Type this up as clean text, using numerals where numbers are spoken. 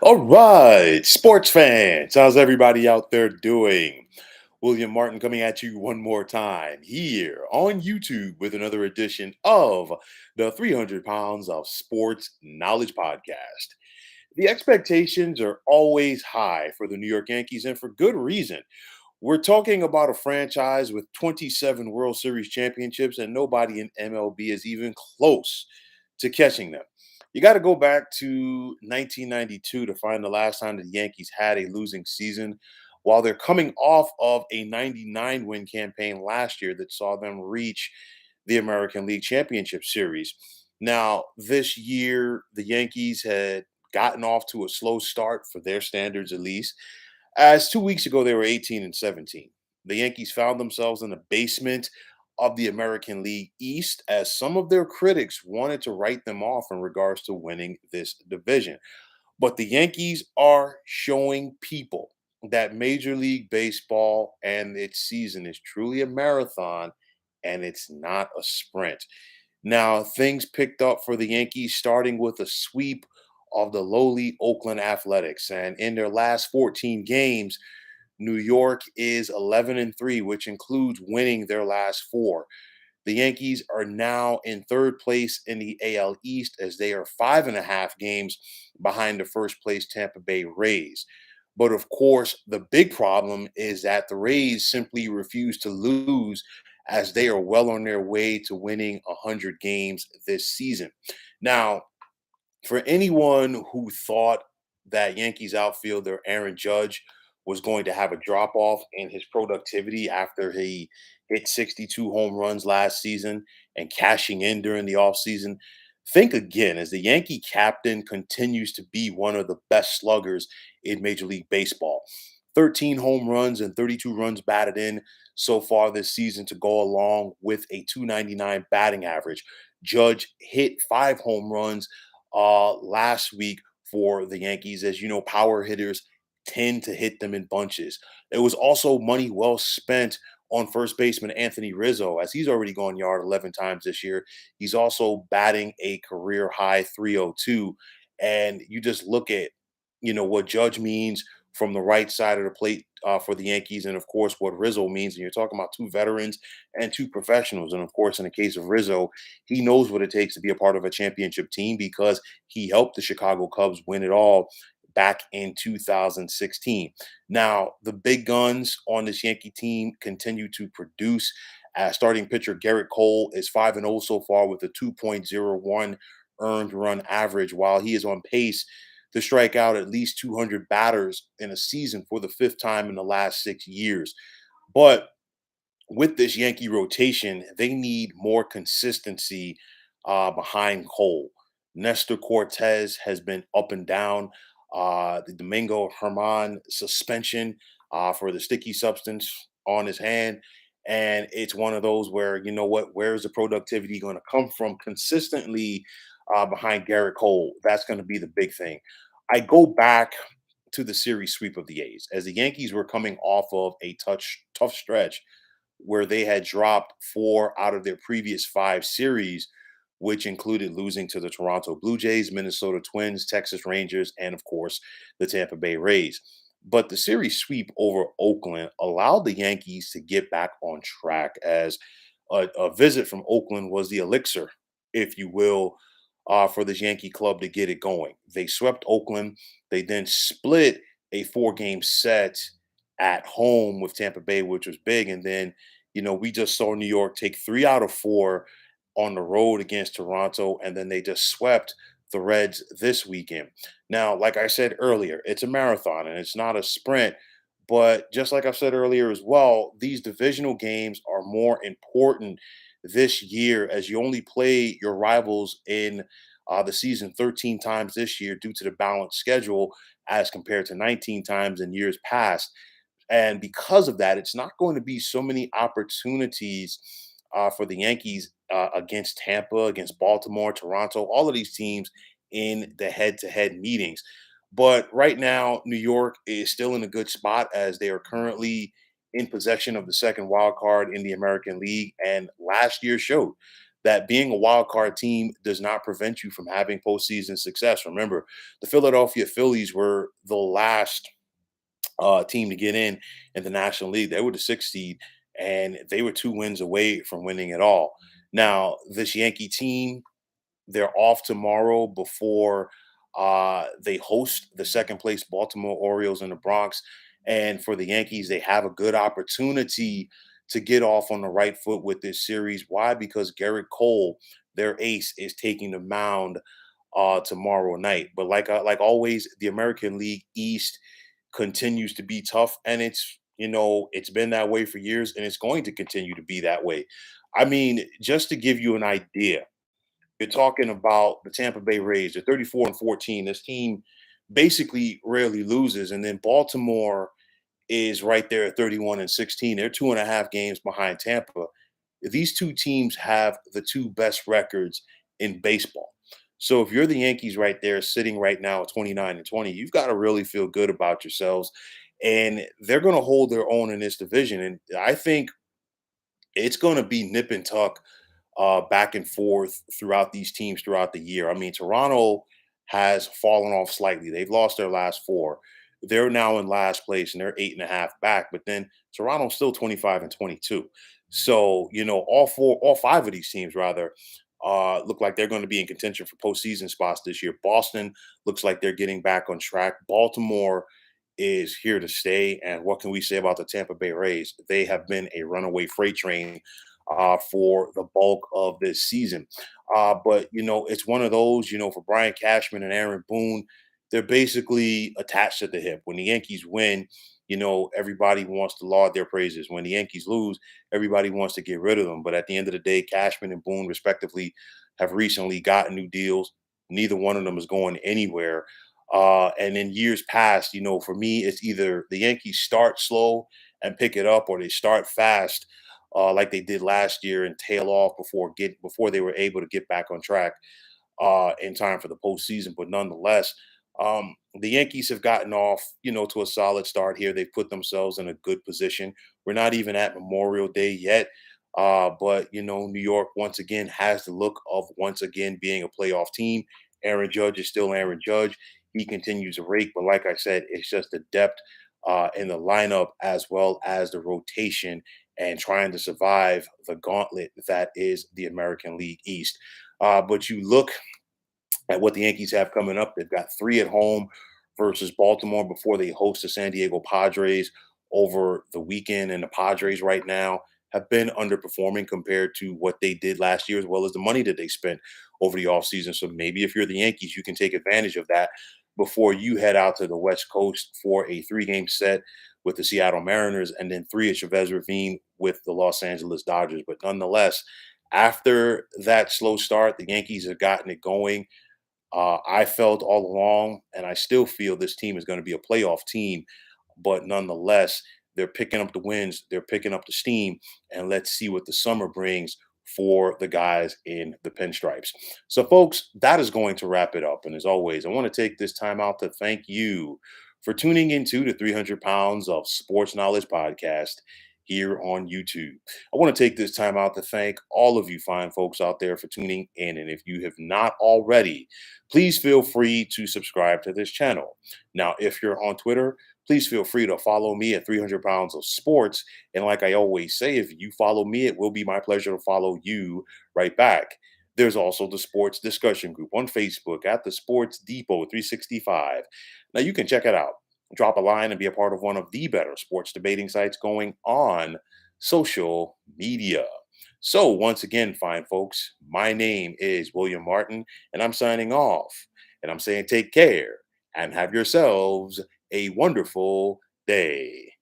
All right, sports fans, how's everybody out there doing? William Martin coming at you one more time here on YouTube with another edition of the 300 Pounds of Sports Knowledge Podcast. The expectations are always high for the New York Yankees, and for good reason. We're talking about a franchise with 27 World Series championships, and nobody in MLB is even close to catching them. You got to go back to 1992 to find the last time the Yankees had a losing season, while they're coming off of a 99 win campaign last year that saw them reach the American League Championship Series. Now, this year, the Yankees had gotten off to a slow start for their standards, at least, as 2 weeks ago they were 18 and 17. The Yankees found themselves in the basement of the American League East as some of their critics wanted to write them off in regards to winning this division. But the Yankees are showing people that Major League Baseball and its season is truly a marathon and it's not a sprint. Now, things picked up for the Yankees starting with a sweep of the lowly Oakland Athletics. And in their last 14 games, New York is 11 and 3, which includes winning their last four. The Yankees are now in third place in the AL East as they are 5.5 games behind the first place Tampa Bay Rays. But of course, the big problem is that the Rays simply refuse to lose as they are well on their way to winning 100 games this season. Now, for anyone who thought that Yankees outfielder Aaron Judge was going to have a drop off in his productivity after he hit 62 home runs last season and cashing in during the offseason, think again as the Yankee captain continues to be one of the best sluggers in Major League Baseball. 13 home runs and 32 runs batted in so far this season to go along with a 299 batting average. Judge hit 5 home runs last week for the Yankees. As you know, power hitters tend to hit them in bunches. It was also money well spent on first baseman Anthony Rizzo, as he's already gone yard 11 times this year. He's also batting a career high 302. And you just look at, what Judge means from the right side of the plate for the Yankees, and of course, what Rizzo means. And you're talking about two veterans and two professionals. And of course, in the case of Rizzo, he knows what it takes to be a part of a championship team because he helped the Chicago Cubs win it all back in 2016. Now, the big guns on this Yankee team continue to produce. Starting pitcher Garrett Cole is 5-0 so far with a 2.01 earned run average, while he is on pace to strike out at least 200 batters in a season for the fifth time in the last 6 years. But with this Yankee rotation, they need more consistency behind Cole. Nestor Cortez has been up and down. The Domingo Herman suspension for the sticky substance on his hand. And it's one of those where, where is the productivity going to come from consistently behind Garrett Cole? That's going to be the big thing. I go back to the series sweep of the A's as the Yankees were coming off of a tough stretch where they had dropped four out of their previous five series, which included losing to the Toronto Blue Jays, Minnesota Twins, Texas Rangers, and of course, the Tampa Bay Rays. But the series sweep over Oakland allowed the Yankees to get back on track as a visit from Oakland was the elixir, if you will, for this Yankee club to get it going. They swept Oakland. They then split a four-game set at home with Tampa Bay, which was big. And then, we just saw New York take 3 out of 4 on the road against Toronto, and then they just swept the Reds this weekend. Now, like I said earlier, it's a marathon and it's not a sprint. But just like I've said earlier as well, these divisional games are more important this year as you only play your rivals in the season 13 times this year due to the balanced schedule as compared to 19 times in years past. And because of that, it's not going to be so many opportunities for the Yankees against Tampa, against Baltimore, Toronto, all of these teams in the head to head meetings. But right now, New York is still in a good spot as they are currently in possession of the second wild card in the American League. And last year showed that being a wild card team does not prevent you from having postseason success. Remember, the Philadelphia Phillies were the last team to get in the National League. They were the sixth seed, and they were 2 wins away from winning it all. Now, this Yankee team, they're off tomorrow before they host the second place Baltimore Orioles in the Bronx. And for the Yankees, they have a good opportunity to get off on the right foot with this series. Why? Because Garrett Cole, their ace, is taking the mound tomorrow night. But like always, the American League East continues to be tough, and it's been that way for years, and it's going to continue to be that way. I mean, just to give you an idea, you're talking about the Tampa Bay Rays. They're 34-14. This team basically rarely loses. And then Baltimore is right there at 31-16. They're 2.5 games behind Tampa. These two teams have the two best records in baseball. So if you're the Yankees right there sitting right now at 29-20, you've got to really feel good about yourselves. And they're going to hold their own in this division. And I think it's going to be nip and tuck back and forth throughout these teams throughout the year. I mean, Toronto has fallen off slightly. They've lost their last four. They're now in last place and they're 8.5 back. But then Toronto's still 25-22. So, all five of these teams rather look like they're going to be in contention for postseason spots this year. Boston looks like they're getting back on track. Baltimore is here to stay. And what can we say about the Tampa Bay Rays? They have been a runaway freight train for the bulk of this season. But it's one of those. For Brian Cashman and Aaron Boone, they're basically attached at the hip. When the Yankees win, everybody wants to laud their praises. When the Yankees lose, everybody wants to get rid of them. But at the end of the day, Cashman and Boone, respectively, have recently gotten new deals. Neither one of them is going anywhere. And in years past, for me, it's either the Yankees start slow and pick it up, or they start fast, like they did last year, and tail off before they were able to get back on track in time for the postseason. But nonetheless, the Yankees have gotten off, to a solid start here. They've put themselves in a good position. We're not even at Memorial Day yet. But New York once again has the look of once again being a playoff team. Aaron Judge is still Aaron Judge. He continues to rake, but like I said, it's just the depth in the lineup as well as the rotation and trying to survive the gauntlet that is the American League East. But you look at what the Yankees have coming up. They've got three at home versus Baltimore before they host the San Diego Padres over the weekend. And the Padres right now have been underperforming compared to what they did last year, as well as the money that they spent over the offseason. So maybe if you're the Yankees, you can take advantage of that before you head out to the West Coast for a 3-game set with the Seattle Mariners and then three at Chavez Ravine with the Los Angeles Dodgers. But nonetheless, after that slow start, the Yankees have gotten it going. I felt all along, and I still feel this team is going to be a playoff team, but nonetheless, they're picking up the wins, they're picking up the steam, and let's see what the summer brings for the guys in the pinstripes. So, folks, that is going to wrap it up. And as always, I want to take this time out to thank you for tuning into the 300 Pounds of Sports Knowledge podcast here on YouTube. I want to take this time out to thank all of you fine folks out there for tuning in. And if you have not already, please feel free to subscribe to this channel. Now, if you're on Twitter, please feel free to follow me at 300 Pounds of Sports. And like I always say, if you follow me, it will be my pleasure to follow you right back. There's also the sports discussion group on Facebook at the Sports Depot 365. Now you can check it out. Drop a line and be a part of one of the better sports debating sites going on social media. So, once again, fine folks, my name is William Martin, and I'm signing off. And I'm saying take care and have yourselves a wonderful day.